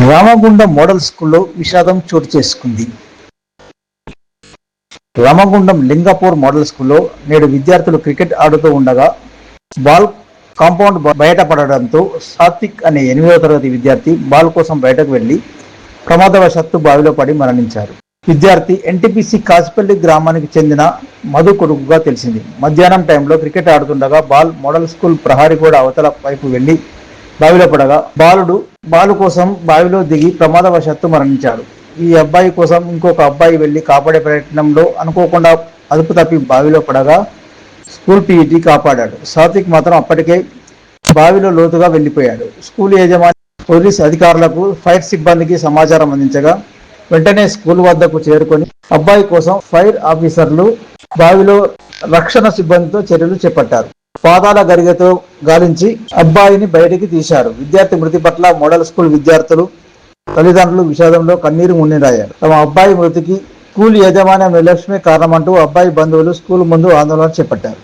Ramagundam model స్కూల్లో విషాదం చోటు చేసుకుంది. రామగుండం లింగపూర్ మోడల్ స్కూల్లో నేడు విద్యార్థులు క్రికెట్ ఆడుతూ ఉండగా బాల్ కాంపౌండ్ బయటపడడంతో సాత్విక్ అనే 8వ తరగతి విద్యార్థి బాల్ కోసం బయటకు వెళ్లి ప్రమాదవశాత్తు బావిలో పడి మరణించారు. విద్యార్థి ఎన్టీపీసీ కాసిపల్లి గ్రామానికి చెందిన మధు కొడుకుగా తెలిసింది. మధ్యాహ్నం టైంలో క్రికెట్ ఆడుతుండగా బాల్ మోడల్ స్కూల్ ప్రహారీ గోడ అవతల వైపు వెళ్లి బావిలో పడగా బాలు కోసం బావిలో దిగి ప్రమాదవశాత్తు మరణించాడు. ఈ అబ్బాయి కోసం ఇంకొక అబ్బాయి వెళ్లి కాపాడే ప్రయత్నంలో అనుకోకుండా అదుపు తప్పి బావిలో పడగా స్కూల్ పీఈటీ కాపాడాడు. సాత్విక్ మాత్రం అప్పటికే బావిలో లోతుగా వెళ్లిపోయాడు. స్కూల్ యాజమాన్యం పోలీస్ అధికారులకు ఫైర్ సిబ్బందికి సమాచారం అందించగా వెంటనే స్కూల్ వద్దకు చేరుకొని అబ్బాయి కోసం ఫైర్ ఆఫీసర్లు బావిలో రక్షణ సిబ్బందితో చర్యలు చేపట్టారు. పాదాల గరిగతో గాలించి అబ్బాయిని బయటికి తీశారు. విద్యార్థి మృతి పట్ల మోడల్ స్కూల్ విద్యార్థులు తల్లిదండ్రులు విషాదంలో కన్నీరు మున్నీరయ్యారు. తమ అబ్బాయి మృతికి స్కూల్ యాజమాన్యం నిర్లక్ష్యమే కారణమంటూ అబ్బాయి బంధువులు స్కూల్ ముందు ఆందోళన చేపట్టారు.